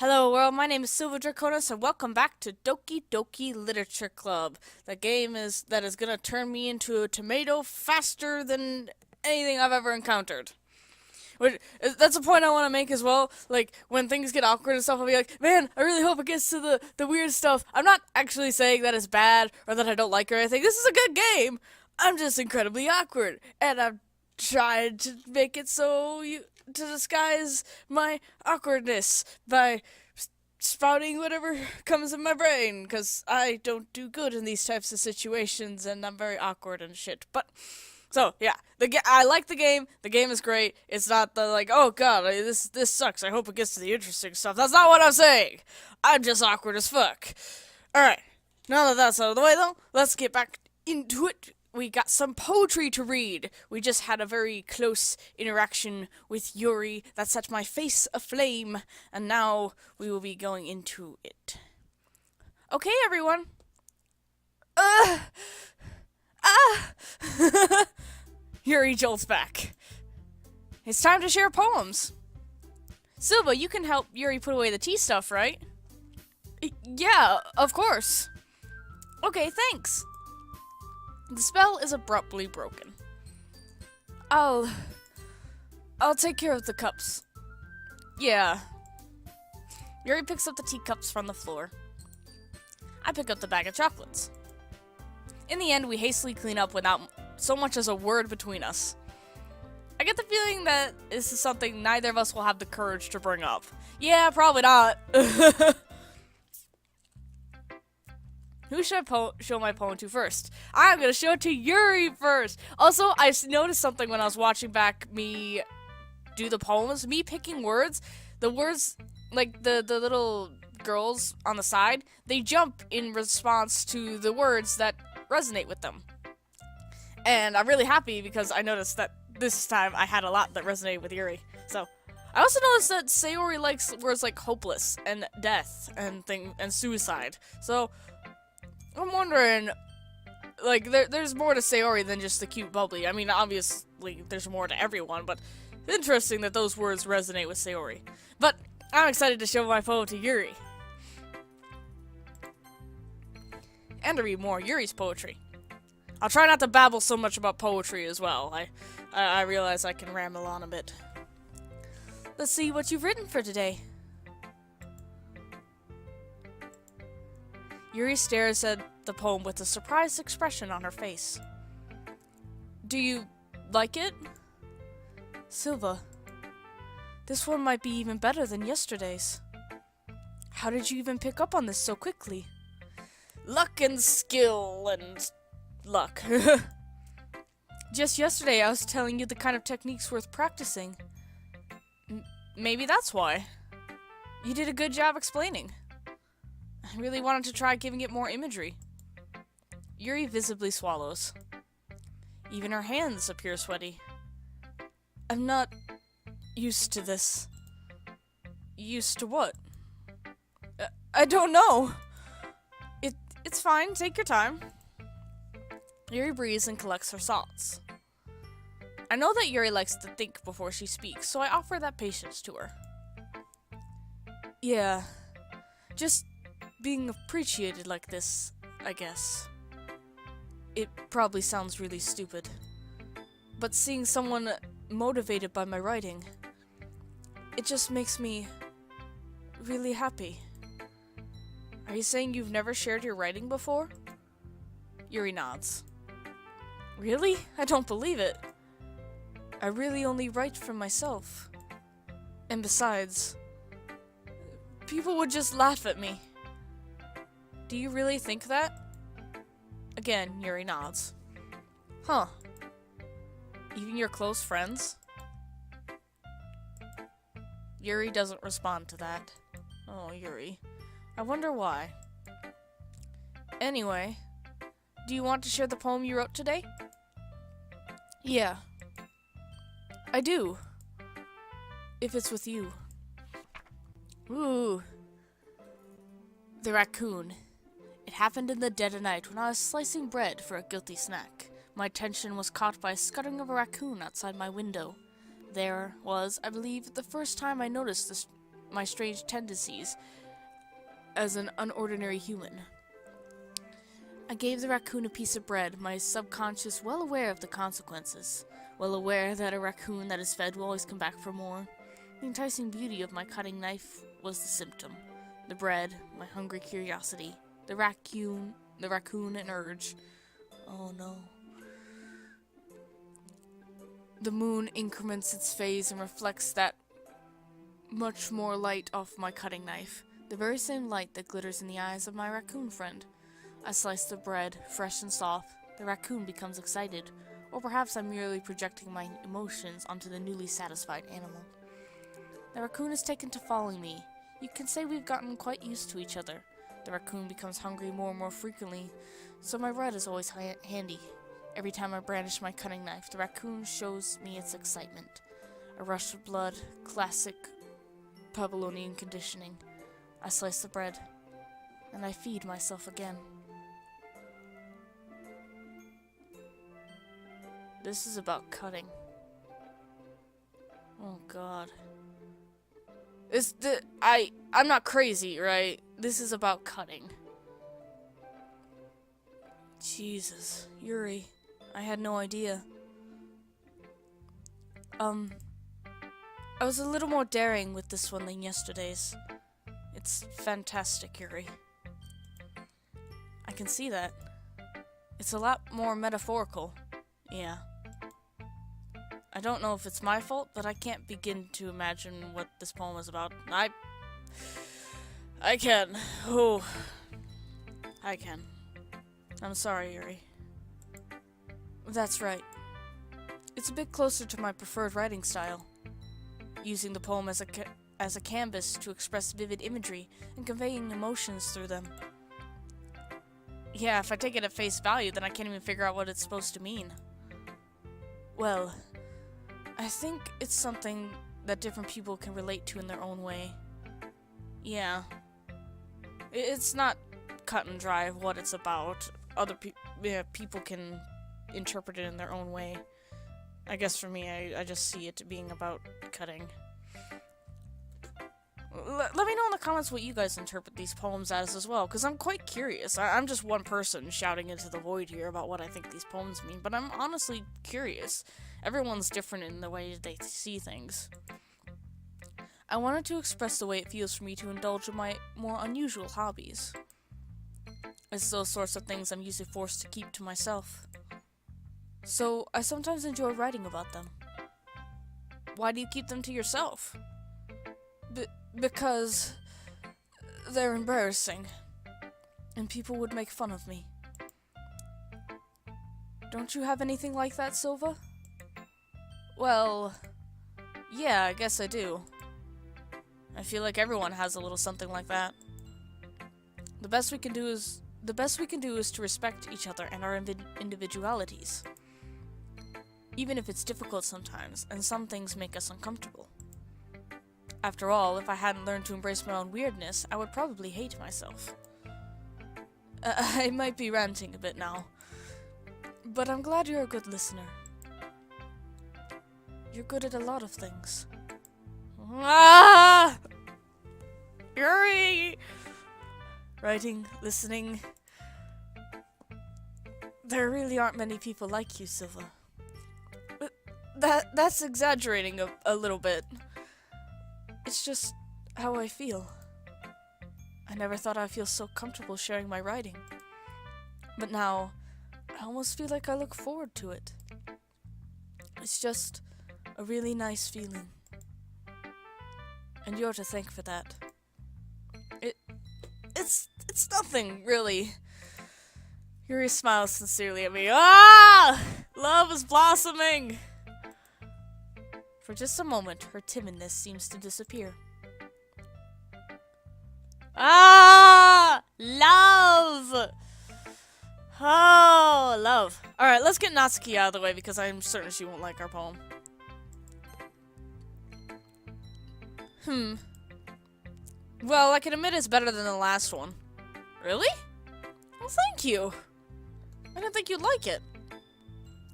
Hello world, my name is Silver Draconis and welcome back to Doki Doki Literature Club. The game that is gonna turn me into a tomato faster than anything I've ever encountered. That's a point I want to make as well. Like, when things get awkward and stuff, I'll be like, man, I really hope it gets to the weird stuff. I'm not actually saying that it's bad or that I don't like it or anything. This is a good game. I'm just incredibly awkward. And I've tried to make it to disguise my awkwardness by spouting whatever comes in my brain, because I don't do good in these types of situations and I'm very awkward and shit. But so yeah, I like the game. The game is great. It's not the like, oh god, this sucks. I hope it gets to the interesting stuff. That's not what I'm saying. I'm just awkward as fuck. All right, now that that's out of the way though, let's get back into it. We got some poetry to read. We just had a very close interaction with Yuri that set my face aflame, and now we will be going into it. Okay, everyone. Ah! Yuri jolts back. It's time to share poems. Silva, you can help Yuri put away the tea stuff, right? Yeah, of course. Okay, thanks. The spell is abruptly broken. I'll take care of the cups. Yeah. Yuri picks up the teacups from the floor. I pick up the bag of chocolates. In the end, we hastily clean up without so much as a word between us. I get the feeling that this is something neither of us will have the courage to bring up. Yeah, probably not. Who should I show my poem to first? I'm gonna show it to Yuri first! Also, I noticed something when I was watching back me do the poems. Me picking words, the words, like the little girls on the side, they jump in response to the words that resonate with them. And I'm really happy because I noticed that this time I had a lot that resonated with Yuri. So, I also noticed that Sayori likes words like hopeless and death and suicide. So, I'm wondering, like, there's more to Sayori than just the cute bubbly. I mean, obviously, there's more to everyone, but it's interesting that those words resonate with Sayori. But I'm excited to show my poem to Yuri. And to read more Yuri's poetry. I'll try not to babble so much about poetry as well. I realize I can ramble on a bit. Let's see what you've written for today. Yuri stares at the poem with a surprised expression on her face. Do you like it? Silva, this one might be even better than yesterday's. How did you even pick up on this so quickly? Luck and skill and luck. Just yesterday I was telling you the kind of techniques worth practicing. Maybe that's why. You did a good job explaining. I really wanted to try giving it more imagery. Yuri visibly swallows. Even her hands appear sweaty. I'm not used to this. Used to what? I don't know. It's fine, take your time. Yuri breathes and collects her thoughts. I know that Yuri likes to think before she speaks, so I offer that patience to her. Yeah, just being appreciated like this, I guess. It probably sounds really stupid, but seeing someone motivated by my writing, it just makes me really happy. Are you saying you've never shared your writing before? Yuri nods. Really? I don't believe it. I really only write for myself. And besides, people would just laugh at me. Do you really think that? Again, Yuri nods. Huh. Even your close friends? Yuri doesn't respond to that. Oh, Yuri. I wonder why. Anyway, do you want to share the poem you wrote today? Yeah. I do. If it's with you. Ooh. The raccoon. It happened in the dead of night when I was slicing bread for a guilty snack. My attention was caught by a scuttling of a raccoon outside my window. There was, I believe, the first time I noticed this my strange tendencies as an unordinary human. I gave the raccoon a piece of bread, my subconscious well aware of the consequences, well aware that a raccoon that is fed will always come back for more. The enticing beauty of my cutting knife was the symptom. The bread, my hungry curiosity, the raccoon an urge. Oh no. The moon increments its phase and reflects that much more light off my cutting knife, the very same light that glitters in the eyes of my raccoon friend. I slice the bread, fresh and soft. The raccoon becomes excited, or perhaps I'm merely projecting my emotions onto the newly satisfied animal. The raccoon is taken to following me. You can say we've gotten quite used to each other. The raccoon becomes hungry more and more frequently, so my bread is always handy. Every time I brandish my cutting knife, the raccoon shows me its excitement. A rush of blood, classic Pavlovian conditioning. I slice the bread, and I feed myself again. This is about cutting. Oh god. I'm not crazy, right? This is about cutting. Jesus, Yuri, I had no idea. I was a little more daring with this one than yesterday's. It's fantastic, Yuri. I can see that. It's a lot more metaphorical. Yeah. I don't know if it's my fault, but I can't begin to imagine what this poem is about. I can. Oh. I can. I'm sorry, Yuri. That's right. It's a bit closer to my preferred writing style. Using the poem as a canvas to express vivid imagery and conveying emotions through them. Yeah, if I take it at face value, then I can't even figure out what it's supposed to mean. Well, I think it's something that different people can relate to in their own way. Yeah. It's not cut and dry of what it's about. Other people can interpret it in their own way. I guess for me, I just see it being about cutting. Let me know in the comments what you guys interpret these poems as well, because I'm quite curious. I'm just one person shouting into the void here about what I think these poems mean, but I'm honestly curious. Everyone's different in the way they see things. I wanted to express the way it feels for me to indulge in my more unusual hobbies. It's those sorts of things I'm usually forced to keep to myself. So, I sometimes enjoy writing about them. Why do you keep them to yourself? Because they're embarrassing, and people would make fun of me. Don't you have anything like that, Silva? Well, yeah, I guess I do. I feel like everyone has a little something like that. The best we can do is to respect each other and our individualities. Even if it's difficult sometimes, and some things make us uncomfortable. After all, if I hadn't learned to embrace my own weirdness, I would probably hate myself. I might be ranting a bit now, but I'm glad you're a good listener. You're good at a lot of things. Ah! Yuri! Writing, listening. There really aren't many people like you, Silva. That's exaggerating a little bit. It's just how I feel. I never thought I'd feel so comfortable sharing my writing. But now, I almost feel like I look forward to it. It's just a really nice feeling. And you're to thank for that. It's nothing, really. Yuri smiles sincerely at me. Ah! Love is blossoming! For just a moment, her timidness seems to disappear. Ah! Love! Oh, love. Alright, let's get Natsuki out of the way because I'm certain she won't like our poem. Well, I can admit it's better than the last one. Really? Well, thank you. I didn't think you'd like it.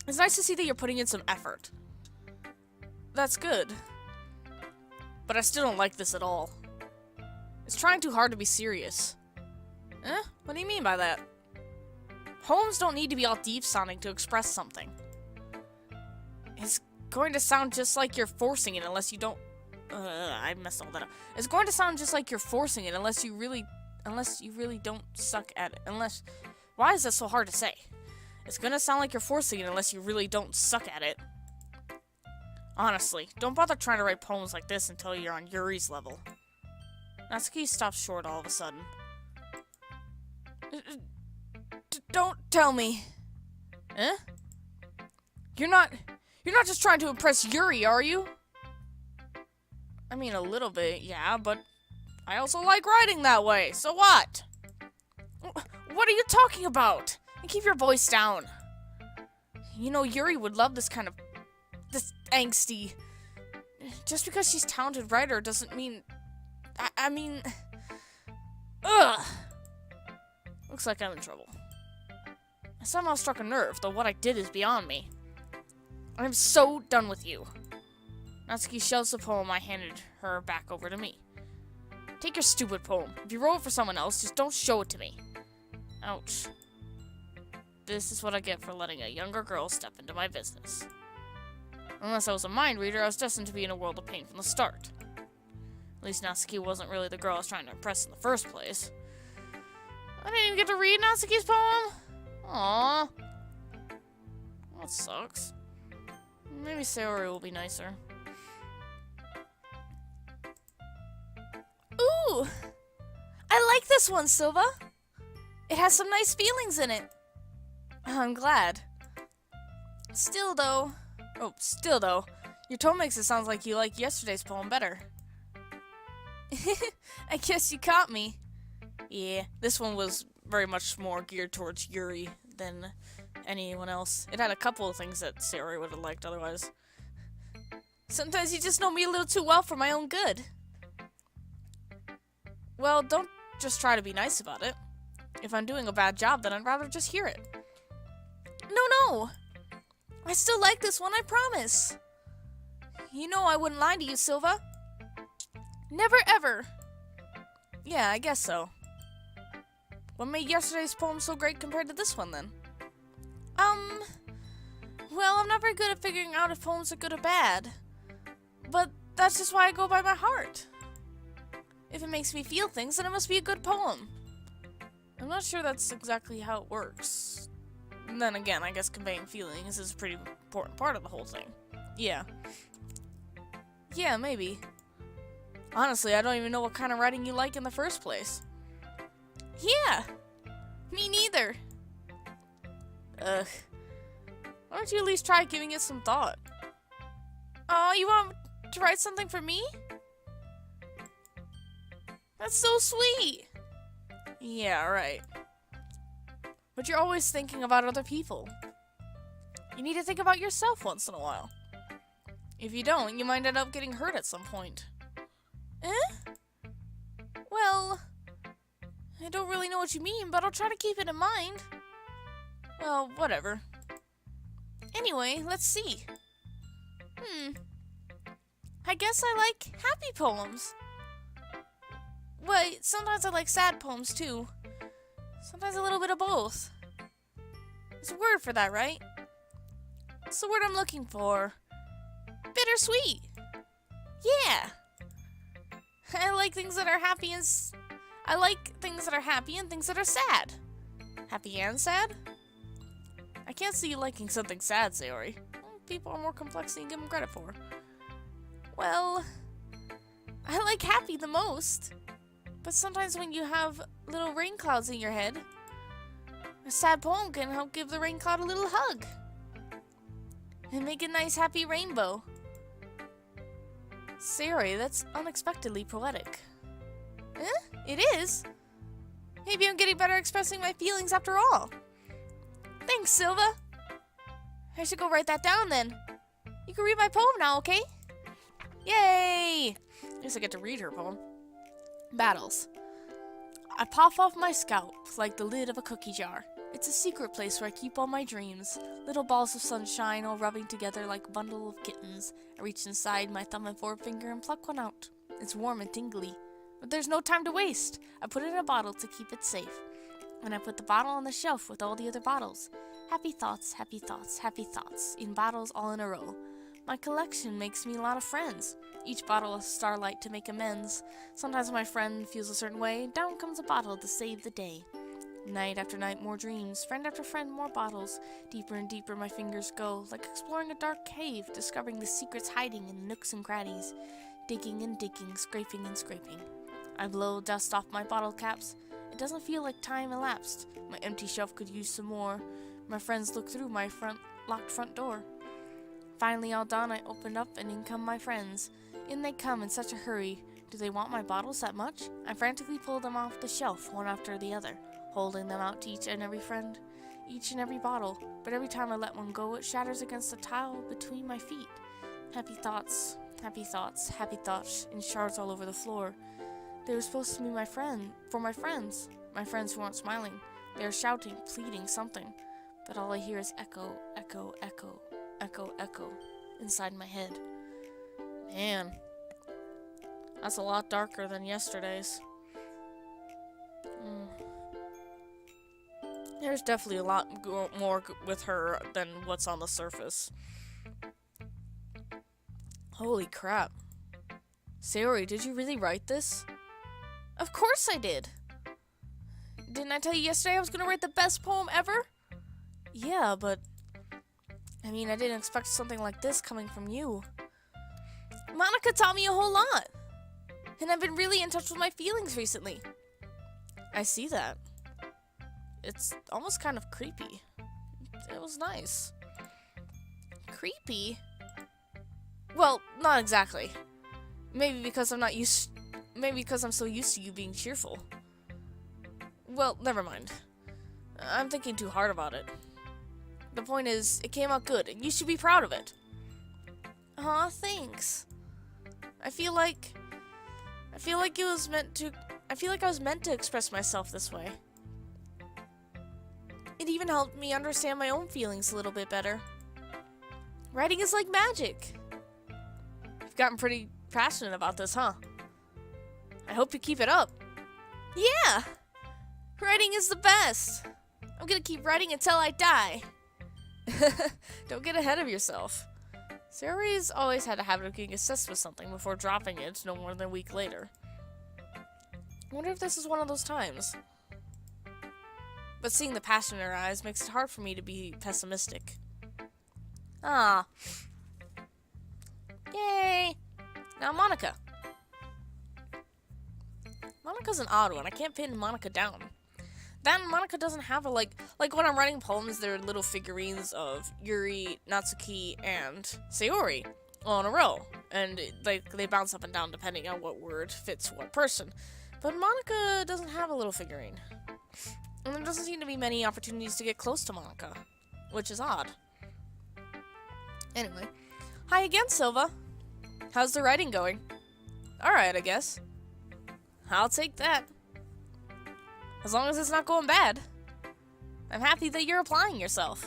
It's nice to see that you're putting in some effort. That's good. But I still don't like this at all. It's trying too hard to be serious. Eh? What do you mean by that? Poems don't need to be all deep-sounding to express something. It's going to sound just like you're forcing it unless you don't... I messed all that up. It's going to sound just like you're forcing it unless you really don't suck at it. Why is that so hard to say? It's gonna sound like you're forcing it unless you really don't suck at it. Honestly, don't bother trying to write poems like this until you're on Yuri's level. Natsuki stops short all of a sudden. Don't tell me. Eh? You're not just trying to impress Yuri, are you? I mean, a little bit, yeah, but I also like writing that way, so what? What are you talking about? And keep your voice down. You know, Yuri would love this angsty. Just because she's a talented writer doesn't mean... I mean... Ugh! Looks like I'm in trouble. I somehow struck a nerve, though what I did is beyond me. I'm so done with you. Natsuki shoves the poem I handed her back over to me. Take your stupid poem. If you wrote it for someone else, just don't show it to me. Ouch. This is what I get for letting a younger girl step into my business. Unless I was a mind reader, I was destined to be in a world of pain from the start. At least Natsuki wasn't really the girl I was trying to impress in the first place. I didn't even get to read Natsuki's poem? Aww. That sucks. Maybe Sayori will be nicer. Ooh! I like this one, Silva! It has some nice feelings in it. I'm glad. Still though, your tone makes it sound like you like yesterday's poem better. I guess you caught me. Yeah, this one was very much more geared towards Yuri than anyone else. It had a couple of things that Sayori would have liked otherwise. Sometimes you just know me a little too well for my own good. Well, don't just try to be nice about it. If I'm doing a bad job, then I'd rather just hear it. No! I still like this one, I promise. You know I wouldn't lie to you, Silva. Never ever. Yeah, I guess so. What made yesterday's poem so great compared to this one, then? Well, I'm not very good at figuring out if poems are good or bad. But that's just why I go by my heart. If it makes me feel things, then it must be a good poem. I'm not sure that's exactly how it works. And then again, I guess conveying feelings is a pretty important part of the whole thing. Yeah. Yeah, maybe. Honestly, I don't even know what kind of writing you like in the first place. Yeah! Me neither. Ugh. Why don't you at least try giving it some thought? Oh, you want to write something for me? That's so sweet! Yeah, right. But you're always thinking about other people. You need to think about yourself once in a while. If you don't, you might end up getting hurt at some point. Eh? Well, I don't really know what you mean, but I'll try to keep it in mind. Well, whatever. Anyway, let's see. I guess I like happy poems. Wait, sometimes I like sad poems too. Sometimes a little bit of both. There's a word for that, right? It's the word I'm looking for. Bittersweet. Yeah. I like things that are happy and I like things that are happy and things that are sad. Happy and sad? I can't see you liking something sad, Sayori. People are more complex than you give them credit for. Well, I like happy the most. But sometimes when you have little rain clouds in your head, a sad poem can help give the rain cloud a little hug. And make a nice happy rainbow. Sayori, that's unexpectedly poetic. Eh? It is? Maybe I'm getting better at expressing my feelings after all. Thanks, Silva. I should go write that down then. You can read my poem now, okay? Yay! I guess I get to read her poem. Battles. I pop off my scalp like the lid of a cookie jar. It's a secret place where I keep all my dreams. Little balls of sunshine all rubbing together like a bundle of kittens. I reach inside my thumb and forefinger and pluck one out. It's warm and tingly. But there's no time to waste. I put it in a bottle to keep it safe. And I put the bottle on the shelf with all the other bottles. Happy thoughts, happy thoughts, happy thoughts, in bottles all in a row. My collection makes me a lot of friends. Each bottle a starlight to make amends. Sometimes my friend feels a certain way. Down comes a bottle to save the day. Night after night, more dreams. Friend after friend, more bottles. Deeper and deeper my fingers go, like exploring a dark cave, discovering the secrets hiding in nooks and crannies. Digging and digging, scraping and scraping. I blow dust off my bottle caps. It doesn't feel like time elapsed. My empty shelf could use some more. My friends look through my locked front door. Finally, all done, I opened up and in come my friends. In they come in such a hurry. Do they want my bottles that much? I frantically pull them off the shelf, one after the other, holding them out to each and every friend, each and every bottle. But every time I let one go, it shatters against the tile between my feet. Happy thoughts, happy thoughts, happy thoughts, in shards all over the floor. They were supposed to be my friends who aren't smiling. They are shouting, pleading something. But all I hear is echo, echo, echo, echo, echo, inside my head. Man, that's a lot darker than yesterday's. There's definitely a lot more with her than what's on the surface. Holy crap. Sayori, did you really write this? Of course I did! Didn't I tell you yesterday I was gonna write the best poem ever? Yeah, but... I mean, I didn't expect something like this coming from you. Monika taught me a whole lot! And I've been really in touch with my feelings recently. I see that. It's almost kind of creepy. It was nice. Creepy? Well, not exactly. Maybe because I'm so used to you being cheerful. Well, never mind. I'm thinking too hard about it. The point is, it came out good, and you should be proud of it. Aw, thanks. I feel like I was meant to express myself this way. It even helped me understand my own feelings a little bit better. Writing is like magic. You've gotten pretty passionate about this, huh? I hope you keep it up. Yeah! Writing is the best! I'm gonna keep writing until I die. Don't get ahead of yourself. Sayori's always had a habit of getting obsessed with something before dropping it no more than a week later. I wonder if this is one of those times. But seeing the passion in her eyes makes it hard for me to be pessimistic. Ah. Yay! Now Monika. Monika's an odd one. I can't pin Monika down. Then Monika doesn't have a, like when I'm writing poems, there are little figurines of Yuri, Natsuki, and Sayori all in a row. And they bounce up and down depending on what word fits what person. But Monika doesn't have a little figurine. And there doesn't seem to be many opportunities to get close to Monika, which is odd. Anyway, hi again, Silva. How's the writing going? Alright, I guess. I'll take that. As long as it's not going bad. I'm happy that you're applying yourself.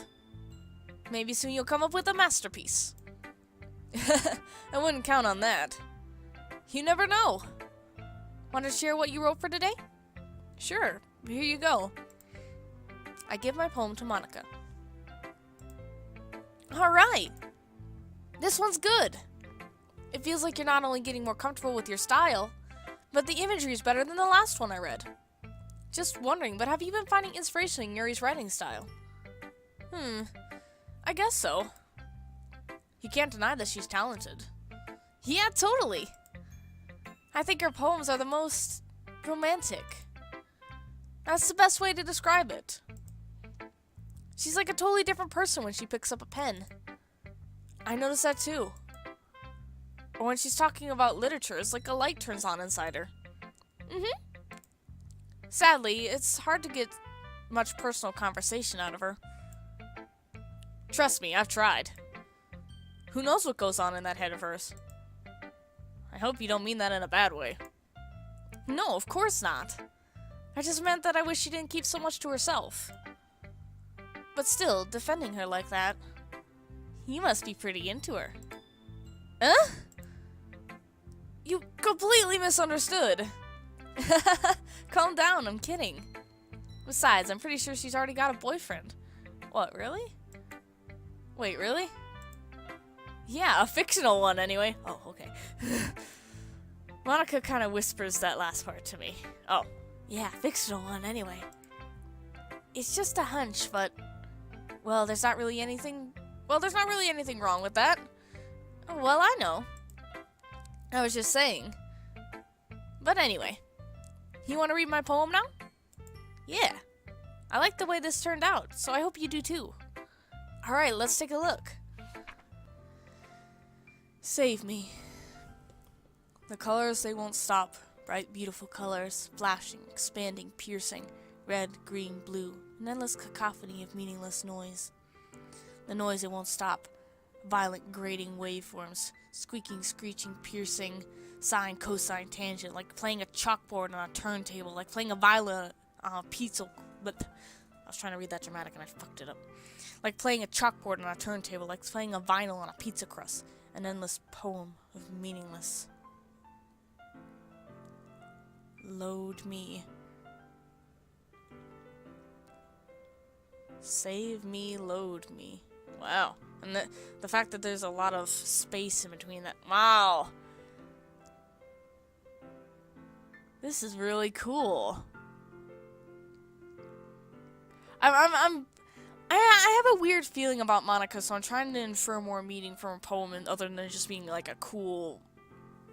Maybe soon you'll come up with a masterpiece. I wouldn't count on that. You never know. Want to share what you wrote for today? Sure, here you go. I give my poem to Monika. Alright! This one's good! It feels like you're not only getting more comfortable with your style, but the imagery is better than the last one I read. Just wondering, but have you been finding inspiration in Yuri's writing style? I guess so. You can't deny that she's talented. Yeah, totally! I think her poems are the most romantic. That's the best way to describe it. She's like a totally different person when she picks up a pen. I notice that too. Or when she's talking about literature, it's like a light turns on inside her. Sadly, it's hard to get much personal conversation out of her. Trust me, I've tried. Who knows what goes on in that head of hers? I hope you don't mean that in a bad way. No, of course not. I just meant that I wish she didn't keep so much to herself. But still, defending her like that, you must be pretty into her. Huh? You completely misunderstood. Calm down, I'm kidding. Besides, I'm pretty sure she's already got a boyfriend. What, really? Wait, really? Yeah, a fictional one anyway. Oh, okay. Monika kind of whispers that last part to me. Oh, yeah, fictional one anyway. It's just a hunch, but... Well, there's not really anything wrong with that. Oh, well, I know. I was just saying. But anyway. You want to read my poem now? Yeah. I like the way this turned out, so I hope you do too. Alright, let's take a look. Save me. The colors, they won't stop. Bright, beautiful colors, flashing, expanding, piercing. Red, green, blue, an endless cacophony of meaningless noise. The noise, it won't stop. Violent, grating waveforms. Squeaking, screeching, piercing. Sine, cosine, tangent. Like playing a chalkboard on a turntable. Like playing a violin on a pizza... But I was trying to read that dramatic and I fucked it up. Like playing a chalkboard on a turntable. Like playing a vinyl on a pizza crust. An endless poem of meaningless. Load me. Save me, load me. Wow. And the fact that there's a lot of space in between that. Wow. This is really cool. I have a weird feeling about Monika, so I'm trying to infer more meaning from a poem other than just being like a cool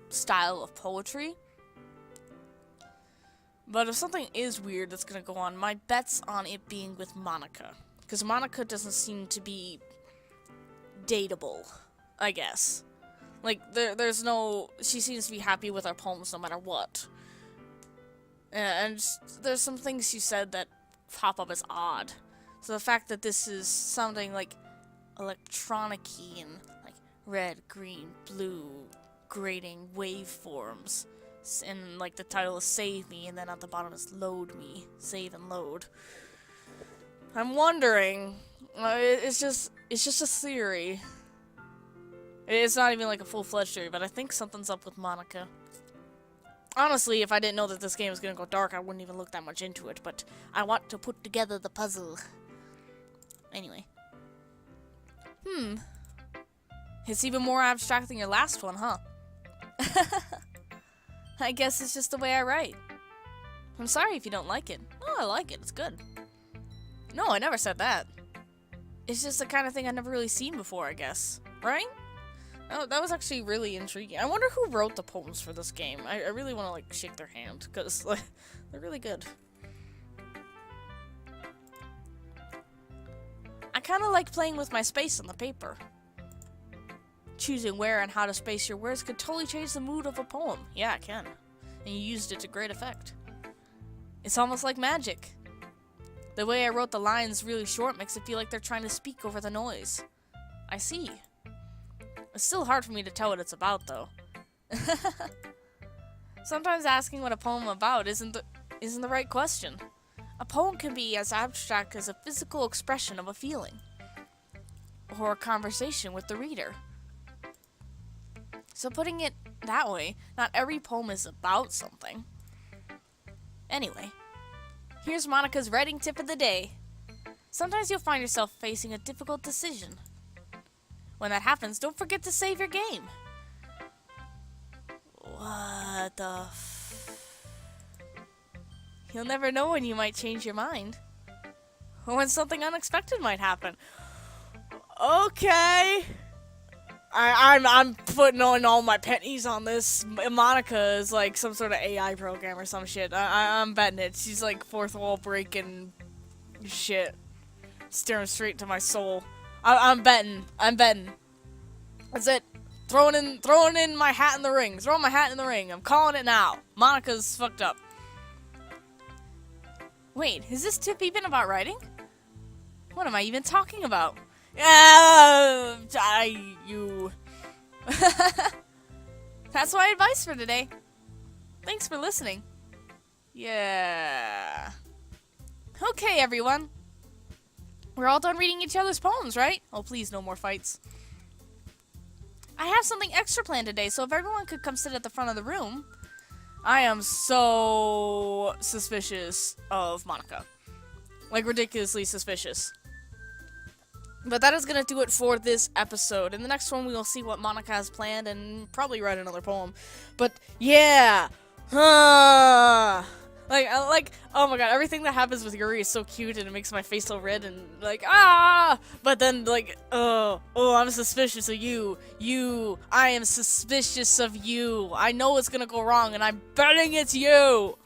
style of poetry. But if something is weird that's gonna go on, my bet's on it being with Monika. Because Monika doesn't seem to be dateable, I guess. Like, there's no... She seems to be happy with her poems no matter what. And there's some things she said that pop up as odd. So the fact that this is sounding like electronic-y and like red, green, blue, grating waveforms. And like the title is Save Me, and then at the bottom is Load Me. Save and load. I'm wondering, it's just a theory. It's not even like a full-fledged theory, but I think something's up with Monika. Honestly, if I didn't know that this game was gonna go dark, I wouldn't even look that much into it, but I want to put together the puzzle. Anyway. It's even more abstract than your last one, huh? I guess it's just the way I write. I'm sorry if you don't like it. Oh, I like it. It's good. No, I never said that. It's just the kind of thing I've never really seen before, I guess. Right? Oh, that was actually really intriguing. I wonder who wrote the poems for this game. I really want to, like, shake their hand, because, like, they're really good. I kind of like playing with my space on the paper. Choosing where and how to space your words could totally change the mood of a poem. Yeah, it can. And you used it to great effect. It's almost like magic. The way I wrote the lines really short makes it feel like they're trying to speak over the noise. I see. It's still hard for me to tell what it's about, though. Sometimes asking what a poem about isn't the right question. A poem can be as abstract as a physical expression of a feeling. Or a conversation with the reader. So putting it that way, not every poem is about something. Anyway, here's Monika's writing tip of the day. Sometimes you'll find yourself facing a difficult decision. When that happens, don't forget to save your game. What the You'll never know when you might change your mind. Or when something unexpected might happen. Okay. I'm putting on all my pennies on this. Monika is like some sort of AI program or some shit. I'm betting it. She's like fourth wall breaking shit. Staring straight to my soul. I'm betting. That's it. Throwing in my hat in the ring. Throwing my hat in the ring. I'm calling it now. Monika's fucked up. Wait, is this tip even about writing? What am I even talking about? You. That's my advice for today. Thanks for listening. Yeah. Okay, everyone. We're all done reading each other's poems, right? Oh, please, no more fights. I have something extra planned today, so if everyone could come sit at the front of the room, I am so suspicious of Monika. Like, ridiculously suspicious. But that is going to do it for this episode. In the next one, we will see what Monika has planned and probably write another poem. But, yeah! Like, oh my god, everything that happens with Yuri is so cute and it makes my face so red and like, ah! But then, like, I'm suspicious of you. I am suspicious of you. I know it's gonna go wrong and I'm betting it's you!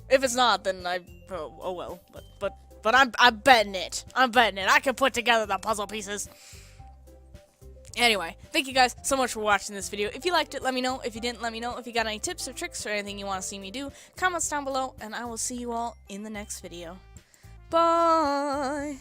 If it's not, then oh well. But I'm betting it. I'm betting it. I can put together the puzzle pieces. Anyway, thank you guys so much for watching this video. If you liked it, let me know. If you didn't, let me know. If you got any tips or tricks or anything you want to see me do, comments down below, and I will see you all in the next video. Bye!